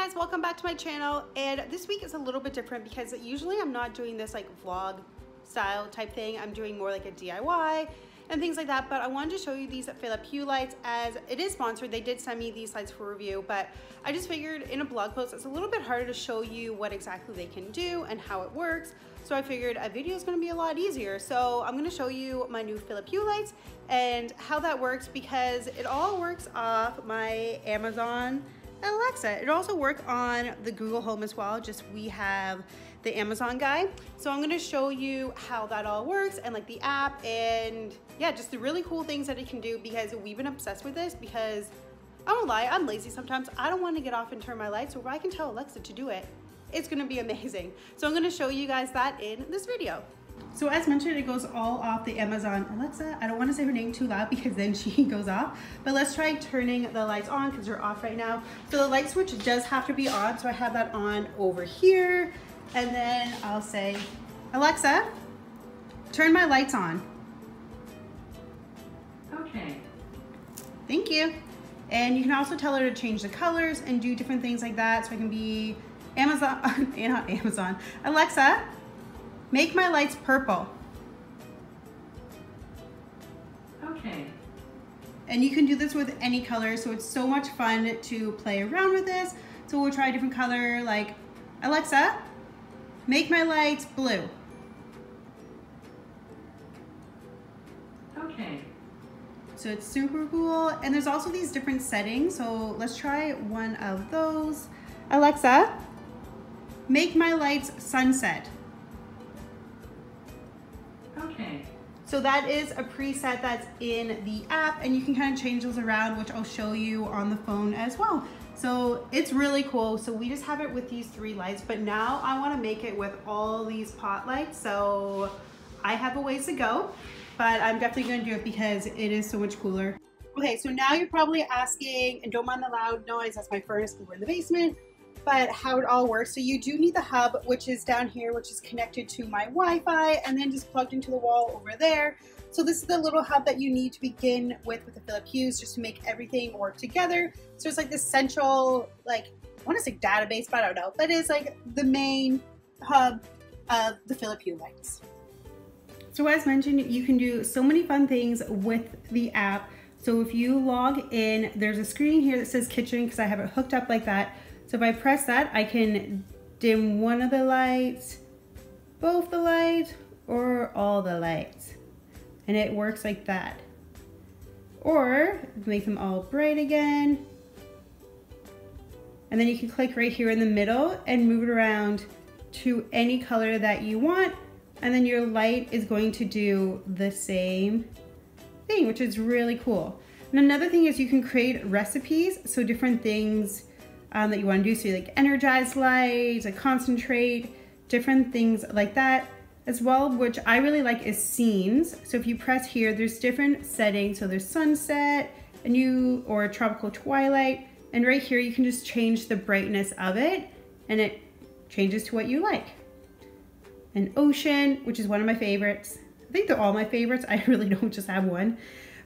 guys, welcome back to my channel. And this week is a little bit different because usually I'm not doing this like vlog style type thing. I'm doing more like a DIY and things like that, but I wanted to show you these Philips Hue lights as it is sponsored. They did send me these lights for review, but I just figured in a blog post it's a little bit harder to show you what exactly they can do and how it works. So I figured a video is going to be a lot easier. So I'm going to show you my new Philips Hue lights and how that works, because it all works off my Amazon Alexa. It also works on the Google Home as well, just we have the Amazon guy. So I'm going to show you how that all works and like the app and yeah, just the really cool things that it can do, because we've been obsessed with this. Because I won't lie, I'm lazy sometimes. I don't want to get off and turn my lights, so if I can tell Alexa to do it, it's going to be amazing. So I'm going to show you guys that in this video. So as mentioned, it goes all off the Amazon Alexa. I don't want to say her name too loud because then she goes off, but let's try turning the lights on because they're off right now. So the light switch does have to be on, so I have that on over here, and then I'll say, Alexa, turn my lights on. Okay. Thank you. And you can also tell her to change the colors and do different things like that. So it can be Amazon, not Amazon, Alexa, make my lights purple. Okay. And you can do this with any color, so it's so much fun to play around with this. So we'll try a different color, like Alexa, make my lights blue. Okay. So it's super cool. And there's also these different settings. So let's try one of those. Alexa, make my lights sunset. Okay. So that is a preset that's in the app, and you can kind of change those around, which I'll show you on the phone as well. So it's really cool. So we just have it with these 3 lights, but now I want to make it with all these pot lights. So I have a ways to go, but I'm definitely going to do it because it is so much cooler. Okay, so now you're probably asking, and don't mind the loud noise, that's my furnace because we're in the basement, but how it all works. So you do need the hub, which is down here, which is connected to my Wi-Fi and then just plugged into the wall over there. So this is the little hub that you need to begin with the Philips Hues, just to make everything work together. So it's like this central, like, I want to say database, but I don't know, but it's like the main hub of the Philips Hue lights. So as mentioned, you can do so many fun things with the app. So if you log in, there's a screen here that says kitchen because I have it hooked up like that. So if I press that, I can dim one of the lights, both the lights, or all the lights. And it works like that. Or make them all bright again. And then you can click right here in the middle and move it around to any color that you want. And then your light is going to do the same thing, which is really cool. And another thing is you can create recipes. So different things that you want to do, so like energized lights, a concentrate, different things like that as well, which I really like is scenes. So if you press here, there's different settings. So there's sunset, or tropical twilight, and right here you can just change the brightness of it and it changes to what you like. An ocean, which is one of my favorites. I think they're all my favorites. I really don't just have one,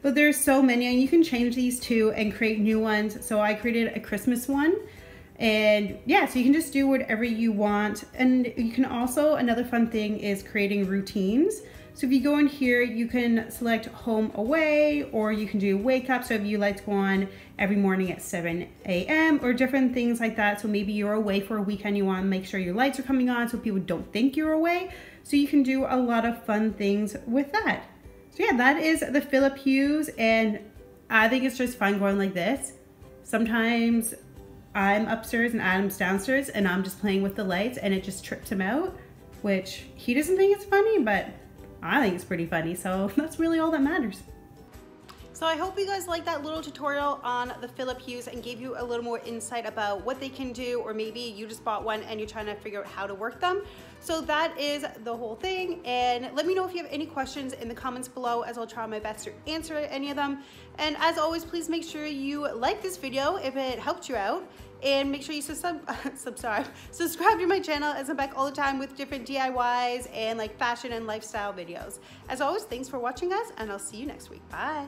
but there's so many, and you can change these too and create new ones. So I created a Christmas one, and yeah, so you can just do whatever you want. And you can also, another fun thing is creating routines. So if you go in here, you can select home away, or you can do wake up. So if you like to go on every morning at 7 a.m. or different things like that. So maybe you're away for a weekend, you want to make sure your lights are coming on so people don't think you're away. So you can do a lot of fun things with that. So yeah, that is the Philips Hues, and I think it's just fun going like this. Sometimes I'm upstairs and Adam's downstairs and I'm just playing with the lights and it just trips him out, which he doesn't think it's funny, but I think it's pretty funny. So that's really all that matters. So I hope you guys liked that little tutorial on the Philips Hues and gave you a little more insight about what they can do, or maybe you just bought one and you're trying to figure out how to work them. So that is the whole thing, and let me know if you have any questions in the comments below, as I'll try my best to answer any of them. And as always, please make sure you like this video if it helped you out, and make sure you subscribe to my channel, as I'm back all the time with different DIYs and like fashion and lifestyle videos. As always, thanks for watching, guys, and I'll see you next week. Bye.